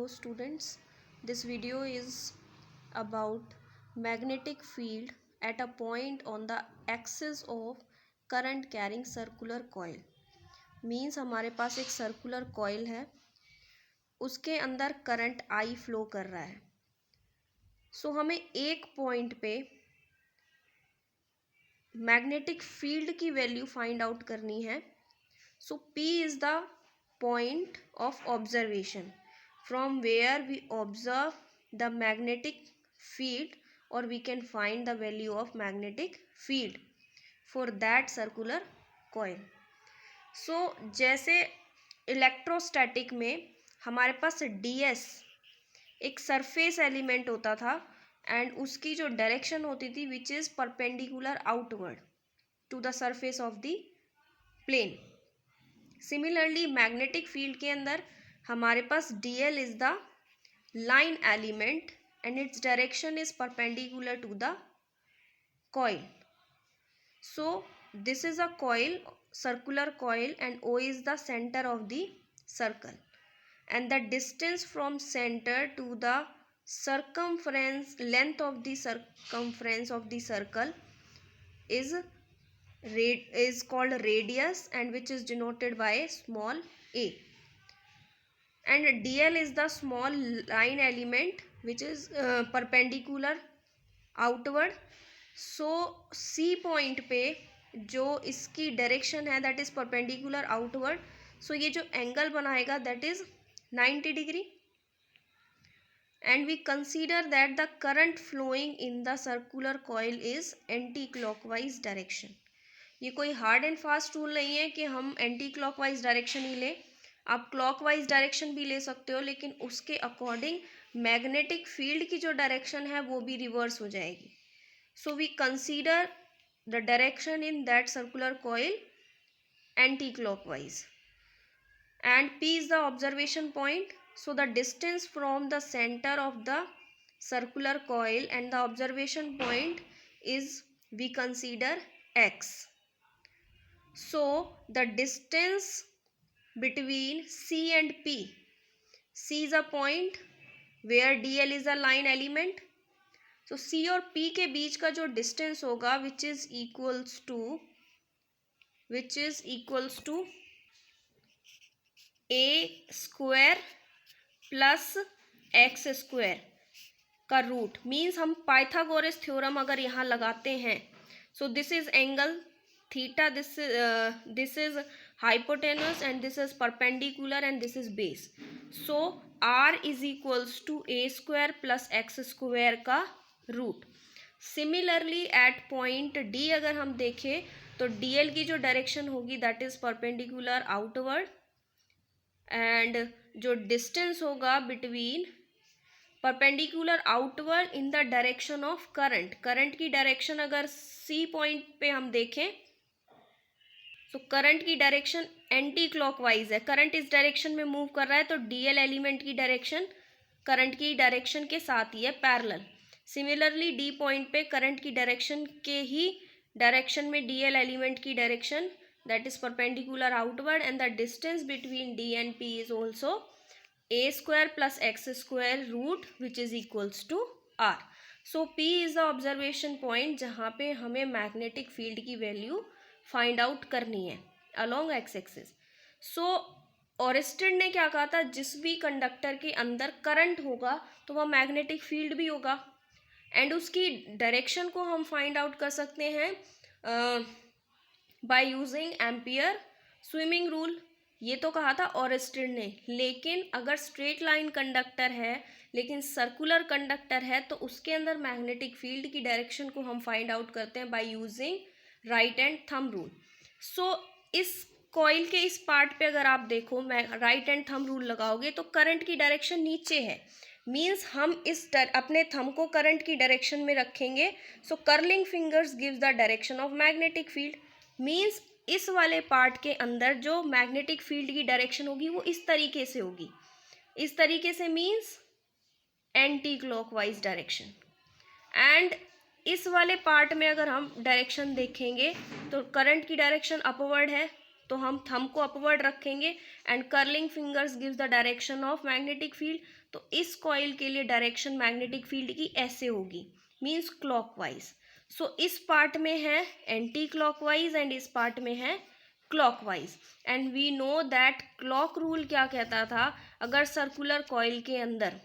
students, this video is about magnetic field at a point on the axis of current carrying circular coil. Means हमारे पास एक circular coil है, उसके अंदर current I flow कर रहा है. सो हमें एक पॉइंट पे मैग्नेटिक फील्ड की वैल्यू फाइंड आउट करनी है. सो P is the point of observation from where we observe the magnetic field, or we can find the value of magnetic field for that circular coil. So जैसे electrostatic में हमारे पास ds एक surface element होता था and उसकी जो direction होती थी which is perpendicular outward to the surface of the plane. Similarly magnetic field के अंदर हमारे पास dl is the line element and its direction is perpendicular to the coil. So this is a coil, circular coil, and O is the center of the circle, and the distance from center to the circumference, length of the circumference of the circle is called radius, and which is denoted by small a. And dl is the small line element which is perpendicular outward. So C point पे जो इसकी direction है that is perpendicular outward. सो ये जो angle बनाएगा that is 90 degree. and we consider that the current flowing in the circular coil is anti-clockwise direction. ये कोई hard and fast rule नहीं है कि हम एंटी क्लॉकवाइज डायरेक्शन ही लें. आप क्लॉकवाइज डायरेक्शन भी ले सकते हो, लेकिन उसके अकॉर्डिंग मैग्नेटिक फील्ड की जो डायरेक्शन है वो भी रिवर्स हो जाएगी. So we consider the direction in that circular coil anti clockwise, and P is the observation point. So the distance from the center of the circular coil and the observation point is, we consider, x. So the distance between C and P, C is a point where dl is a line element. So C और P के बीच का जो distance होगा which is equals to a square plus x square का root. Means हम Pythagoras theorem अगर यहाँ लगाते हैं, so this is angle theta, this is hypotenuse, and this is perpendicular, and this is base. So R is equals to a square plus x square का root. Similarly at point D अगर हम देखें तो D l की जो direction होगी that is perpendicular outward, and जो distance होगा between perpendicular outward in the direction of current. Current की डायरेक्शन अगर सी पॉइंट पे हम देखें तो करंट की डायरेक्शन एंटी क्लॉकवाइज है. करंट इस डायरेक्शन में मूव कर रहा है तो डीएल एलिमेंट की डायरेक्शन करंट की डायरेक्शन के साथ ही है, पैरेलल. सिमिलरली डी पॉइंट पे करंट की डायरेक्शन के ही डायरेक्शन में डीएल एलिमेंट की direction that is perpendicular outward, and the distance between D and P is also a square plus x square root which is equals to r. So P is the observation point जहाँ पे हमें magnetic field की value find out करनी है along x axis. So Oersted ने क्या कहा था, जिस भी कंडक्टर के अंदर करंट होगा तो वह मैग्नेटिक फील्ड भी होगा, एंड उसकी डायरेक्शन को हम फाइंड आउट कर सकते हैं by using ampere swimming rule. ये तो कहा था ओरेस्टेड ने. लेकिन अगर स्ट्रेट लाइन कंडक्टर है लेकिन सर्कुलर कंडक्टर है तो उसके अंदर मैग्नेटिक फील्ड की डायरेक्शन को हम फाइंड आउट करते हैं by using right and thumb rule. So इस कॉइल के इस पार्ट पे अगर आप देखो, मैं राइट एंड थंब रूल लगाओगे तो करंट की डायरेक्शन नीचे है. मीन्स हम इस अपने थंब को करंट की डायरेक्शन में रखेंगे. So curling fingers gives the direction of magnetic field. Means इस वाले पार्ट के अंदर जो मैग्नेटिक फील्ड की डायरेक्शन होगी वो इस तरीके से होगी. इस तरीके से means anti clockwise direction. And इस वाले पार्ट में अगर हम डायरेक्शन देखेंगे तो करंट की डायरेक्शन अपवर्ड है, तो हम थंब को अपवर्ड रखेंगे and curling fingers gives the direction of magnetic field. तो इस कॉइल के लिए डायरेक्शन मैग्नेटिक फील्ड की ऐसे होगी, मीन्स क्लॉकवाइज। सो इस पार्ट में है एंटी क्लॉकवाइज एंड इस पार्ट में है clockwise. And we know that clock rule क्या कहता था, अगर सर्कुलर कॉइल के अंदर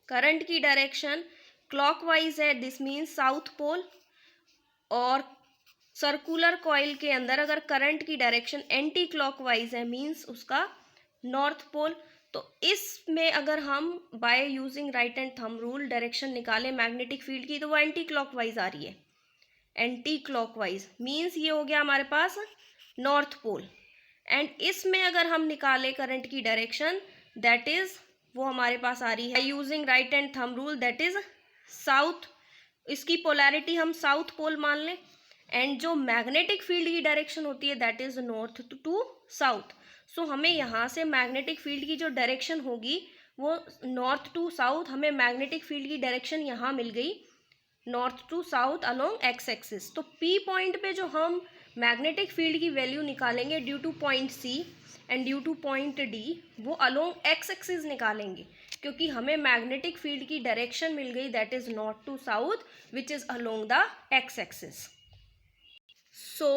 करंट की डायरेक्शन क्लॉकवाइज है दिस मीन्स साउथ पोल, और सर्कुलर कॉइल के अंदर अगर करंट की डायरेक्शन एंटी क्लॉकवाइज है मीन्स उसका नॉर्थ पोल। तो इसमें अगर हम bye using right and thumb rule direction निकालें मैग्नेटिक फील्ड की तो वो एंटी क्लॉकवाइज आ रही है, एंटी क्लॉकवाइज मीन्स ये हो गया हमारे पास नॉर्थ पोल। एंड इसमें अगर हम निकालें करंट की डायरेक्शन दैट इज वो हमारे पास आ रही है using right and thumb rule that is south, इसकी पोलैरिटी हम साउथ पोल मान लें। एंड जो मैग्नेटिक फील्ड की डायरेक्शन होती है that is north to south. So हमें यहाँ से मैग्नेटिक फील्ड की जो डायरेक्शन होगी वो नॉर्थ टू साउथ, हमें मैग्नेटिक फील्ड की डायरेक्शन यहाँ मिल गई north to south along x axis. तो पी पॉइंट पे जो हम मैग्नेटिक फील्ड की वैल्यू निकालेंगे due to point C and due to point D वो अलोंग एक्स एक्सिस निकालेंगे, क्योंकि हमें मैग्नेटिक फील्ड की डायरेक्शन मिल गई that is north to south which is along the x axis. So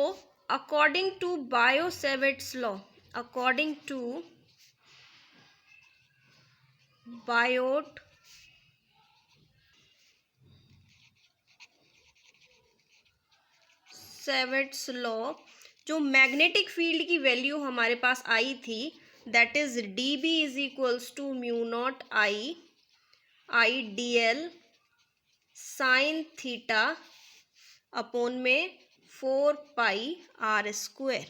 according to Biot Savart's law, according to Biot Savart's law जो magnetic field की value हमारे पास आई थी that is d B is equals to mu naught I D l sine theta upon में 4 pi r square.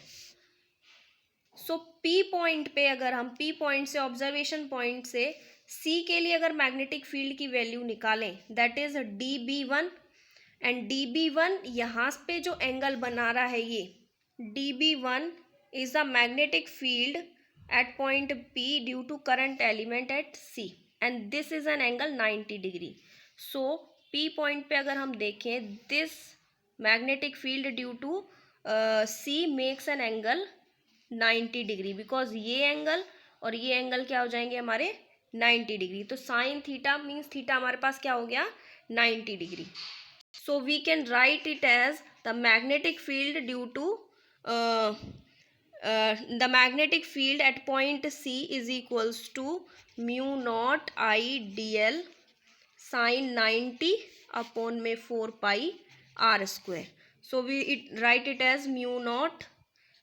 So P point पे अगर हम पी पॉइंट से ऑब्जर्वेशन पॉइंट से सी के लिए अगर मैग्नेटिक फील्ड की वैल्यू निकालें that is d B one, and D B one यहाँ पे जो एंगल बना रहा है ये D B one is the magnetic field at point P due to current element at C and this is an angle 90 degree. So P point पे अगर हम देखें this magnetic field due to C makes an angle 90 degree, because ये angle और ये angle क्या हो जाएंगे हमारे 90 डिग्री। तो साइन थीटा मीन्स थीटा हमारे पास क्या हो गया 90 degree. So we can write it as the magnetic field due to the magnetic field at point C is equals to mu naught I D l sine 90 upon में 4 pi r square. So we write it as mu naught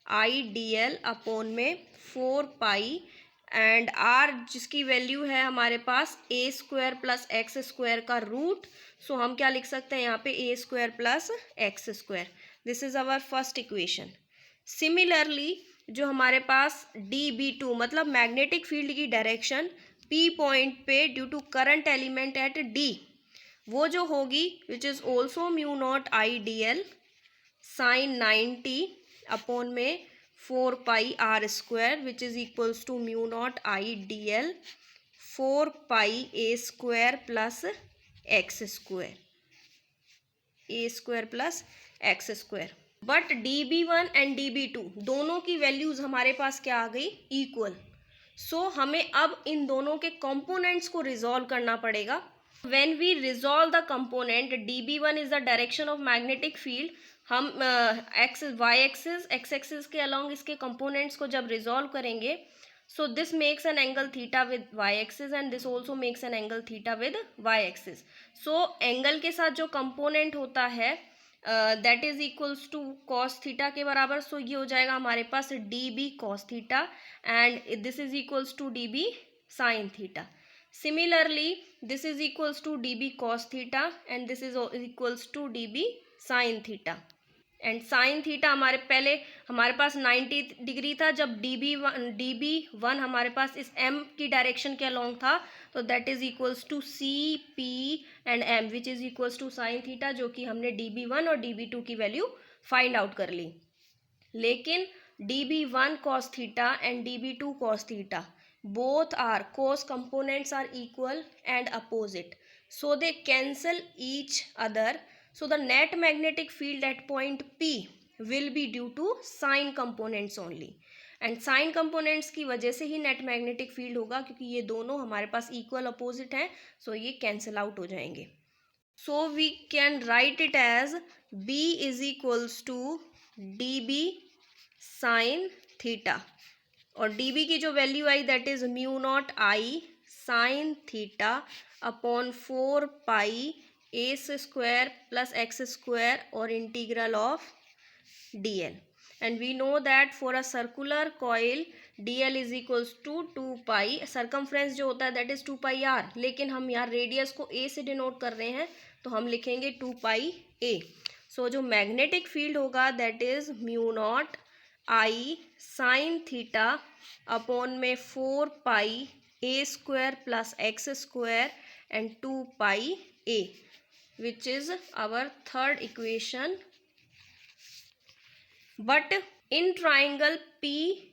I D L upon में 4 pi and r जिसकी value है हमारे पास a square plus x square का root. So हम क्या लिख सकते हैं यहाँ पे a square plus x square. This is our first equation. Similarly जो हमारे पास डी बी टू मतलब मैग्नेटिक फील्ड की डायरेक्शन पी पॉइंट पे due to current element at D वो जो होगी which is also mu naught I D l sine 90 upon में 4 pi r square which is equals to mu naught I D l 4 pi a square plus x square, A square plus x square. But D B one and D B two दोनों की values हमारे पास क्या आ गई equal. सो हमें अब इन दोनों के components को रिजॉल्व करना पड़ेगा। When we resolve the component dB1 is the direction of magnetic field, हम x y axis x axis के अलॉन्ग इसके कंपोनेंट्स को जब रिजॉल्व करेंगे so this makes an angle theta with y axis and this also makes an angle theta with y axis. So angle के साथ जो component होता है that is equals to cos theta के बराबर। सो ये हो जाएगा हमारे पास d B cos theta and this is equals to d B sine theta. Similarly, this is equals to dB cos theta and this is equals to dB sin theta. And sine theta हमारे पास 90 degree था जब dB one हमारे पास इस m की direction के along था तो that is equals to C P and m which is equals to sine theta, जो कि हमने dB1 और dB2 की वैल्यू फाइंड आउट कर ली। लेकिन dB1 cos theta and dB2 cos theta both are cos components are equal and opposite, so they cancel each other. So the net magnetic field at point P will be due to sign components only, and sine components की वजह से ही net magnetic field होगा, क्योंकि ये दोनों हमारे पास equal opposite हैं, सो ये कैंसिल आउट हो जाएंगे. So we can write it as B is equals to dB sine theta, और dB की जो वैल्यू आई that is mu naught I sine theta upon 4 pi s square plus x square और integral of dl. And we know that for a circular coil dl is equals to 2 pi, circumference जो होता है that is 2 pi r, लेकिन हम यहाँ radius को a से denote कर रहे हैं तो हम लिखेंगे 2 pi a. सो जो मैग्नेटिक फील्ड होगा that is mu naught I sine theta upon में 4 pi a square plus x square and 2 pi a, which is our third equation. But in triangle POC,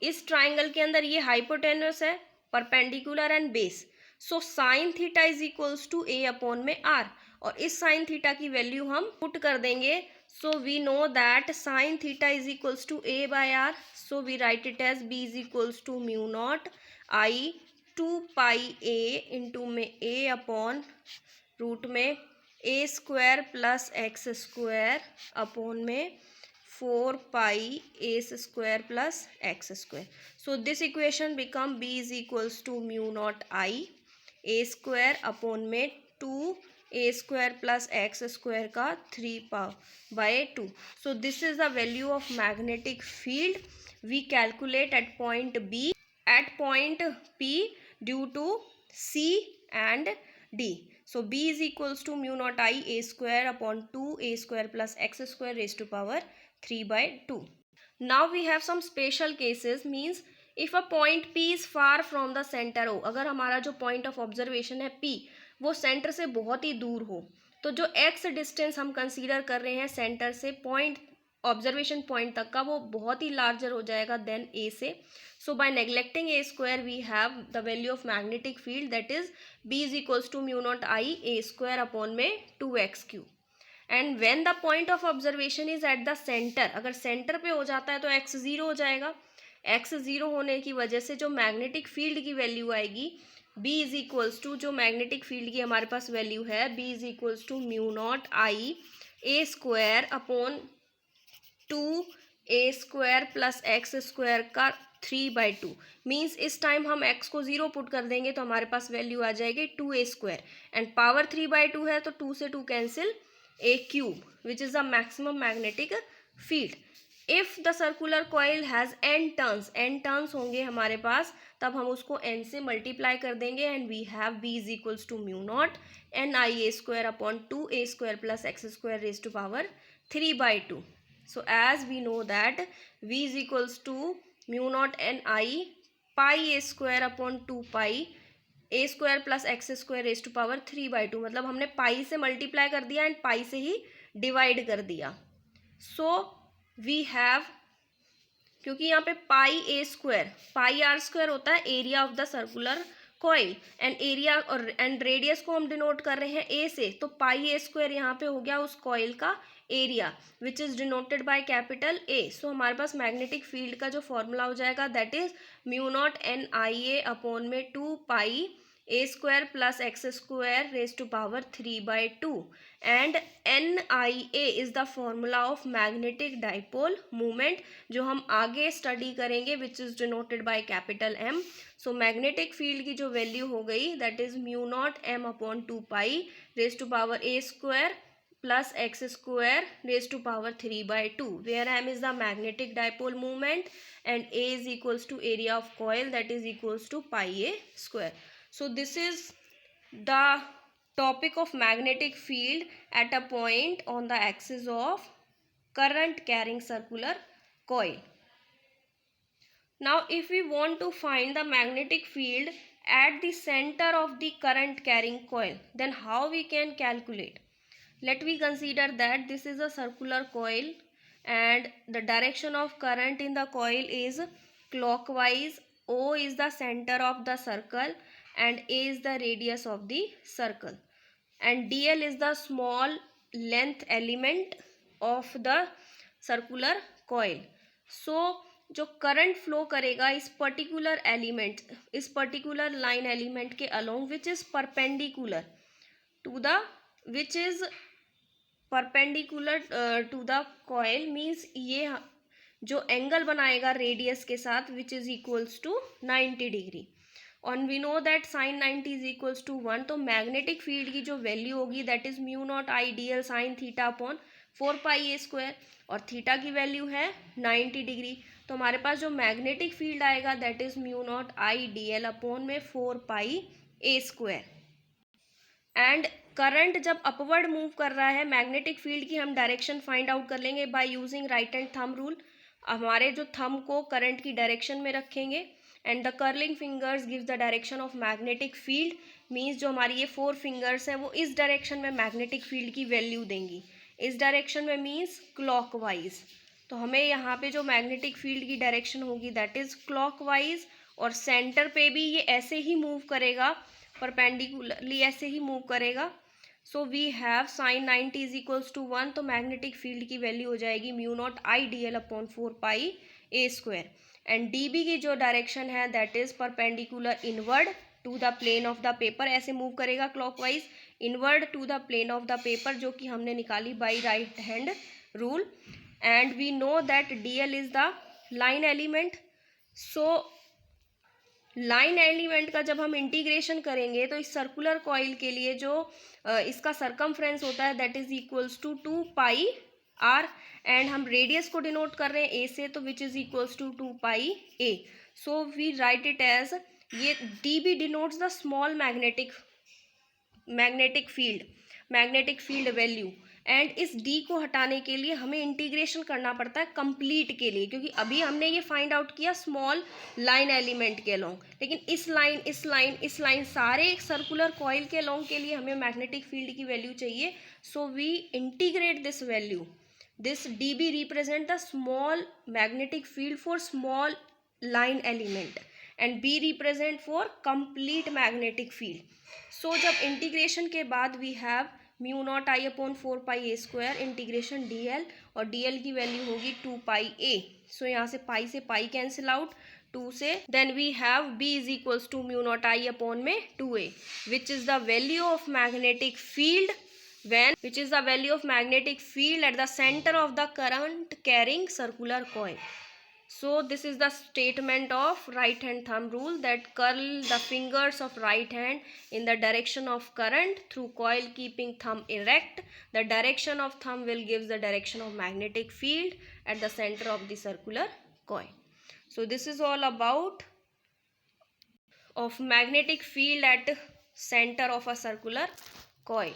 इस triangle के अंदर ये hypotenuse है, perpendicular and base, so sine theta is equals to a upon में r, और इस sine theta की value हम पुट कर देंगे. So we know that sign theta is equals to a by r, so we write it as b is equals to mu naught I 2 pi a into में a upon root में a square plus x square upon में 4 pi a square plus x square. So this equation become b is equals to mu naught I a square upon में 2 a square plus x square का 3 power by 2. So this is the value of magnetic field we calculate at point b, at point p due to c and d. So b is equals to mu naught I a square upon 2 a square plus x square raised to power 3 by 2. Now we have some special cases, means if a point P is far from the center O, अगर हमारा जो point of observation है P वो centre से बहुत ही दूर हो, तो जो x डिस्टेंस हम कंसीडर कर रहे हैं सेंटर से पॉइंट ऑब्जर्वेशन पॉइंट तक का, वो बहुत ही लार्जर हो जाएगा देन a से. So by neglecting a square we have the value of magnetic field, that is b is equals to mu naught I a square upon में 2x cube. And when the point of observation is at the center, अगर centre पे हो जाता है तो x zero हो जाएगा. x zero होने की वजह से जो मैग्नेटिक फील्ड की वैल्यू आएगी b इज इक्वल्स टू, जो मैग्नेटिक फील्ड की हमारे पास वैल्यू है b is equals to mu naught I a square upon 2 a square plus x square का 3/2. मीन्स इस टाइम हम x को 0 पुट कर देंगे तो हमारे पास वैल्यू आ जाएगी 2a स्क्वायर, एंड पावर 3/2 है तो 2 से 2 cancel, a cube, which is the maximum magnetic field. If the circular coil has n turns होंगे हमारे पास, तब हम उसको n से मल्टीप्लाई कर देंगे and we have b is equals to mu naught n i a square upon 2a square plus x square raise to power 3/2. So as we know that v is equals to mu naught n I pi a square upon 2 pi a square plus x square raised to power 3/2, मतलब हमने पाई से multiply कर दिया and pi से ही divide कर दिया. सो we have, क्योंकि यहाँ पे पाई a square, pi r square होता है area of the circular coil, and area और एंड रेडियस को हम डिनोट कर रहे हैं a से, तो पाई a स्क्वायर यहाँ पे हो गया उस कॉइल का area which is denoted by capital A. So हमारे पास मैग्नेटिक फील्ड का जो फॉर्मूला हो जाएगा that is mu naught n I a upon में 2 pi a square plus x square raise to power 3/2, and NIA is the formula of magnetic dipole movement, जो हम आगे स्टडी करेंगे which is denoted by capital M. So magnetic field की जो value हो गई that is mu naught m upon 2 pi raise to power a square plus x square raised to power 3/2, where m is the magnetic dipole moment and a is equals to area of coil, that is equals to pi a square. So this is the topic of magnetic field at a point on the axis of current carrying circular coil. Now if we want to find the magnetic field at the center of the current carrying coil, then how we can calculate? Let me consider that this is a circular coil and the direction of current in the coil is clockwise. O is the center of the circle and A is the radius of the circle, and dl is the small length element of the circular coil. So जो current flow करेगा इस particular element, इस particular line element के along which is perpendicular to the, which is perpendicular to the coil, means ये जो angle बनाएगा radius के साथ which is equals to 90 degree. और we know that sine 90 is equals to 1. तो magnetic field की जो वैल्यू होगी that is mu naught I D l sine theta upon 4 pi a square, और थीटा की वैल्यू है 90 डिग्री. तो हमारे पास जो मैग्नेटिक फील्ड आएगा that is mu naught I D L upon में 4 pi a square. And current जब upward move कर रहा है, मैग्नेटिक फील्ड की हम डायरेक्शन फाइंड आउट कर लेंगे bye using right hand thumb rule. हमारे जो थंब को करंट की डायरेक्शन में रखेंगे and the curling fingers gives the direction of magnetic field. Means जो हमारी ये 4 फिंगर्स हैं वो इस डायरेक्शन में मैग्नेटिक फील्ड की वैल्यू देंगी. इस डायरेक्शन में मीन्स क्लॉकवाइज. तो हमें यहाँ पे जो मैग्नेटिक फील्ड की डायरेक्शन होगी दैट इज क्लॉकवाइज, और सेंटर पे भी ये ऐसे ही मूव करेगा, परपेंडिकुलरली ऐसे ही मूव करेगा. So we have sine 90 is equals to 1. तो मैग्नेटिक फील्ड की वैल्यू हो जाएगी mu naught I D L upon 4 pi a square. And D B की जो डायरेक्शन है that is perpendicular inward to the plane of the paper. ऐसे move करेगा clockwise inward to the plane of the paper, जो कि हमने निकाली by right hand rule. And we know that D L is the line element. So line element का जब हम integration करेंगे तो इस सर्कुलर कॉइल के लिए जो इसका सरकमफ्रेंस होता है that is equals to 2 pi r. And हम रेडियस को डिनोट कर रहे हैं ए से, तो which is equals to 2 pi a. So we write it as, ये D B denotes the small magnetic field value. And इस डी को हटाने के लिए हमें इंटीग्रेशन करना पड़ता है कंप्लीट के लिए, क्योंकि अभी हमने ये फाइंड आउट किया स्मॉल लाइन एलिमेंट के अलोंग, लेकिन इस लाइन सारे एक सर्कुलर कॉइल के अलोंग के लिए हमें मैग्नेटिक फील्ड की वैल्यू चाहिए. So we integrate this value. This d B represent the small magnetic field for small line element and B represent for complete magnetic field. So जब integration के बाद we have mu naught I upon 4 pi a square integration d l, और d l की value होगी 2 pi a. सो यहाँ से pi cancel out 2 से. Then we have B is equals to mu naught I upon में 2a, which is the value of magnetic field at the center of the current carrying circular coil. So this is the statement of right hand thumb rule, that curl the fingers of right hand in the direction of current through coil keeping thumb erect. The direction of thumb will give the direction of magnetic field at the center of the circular coil. So this is all about of magnetic field at center of a circular coil.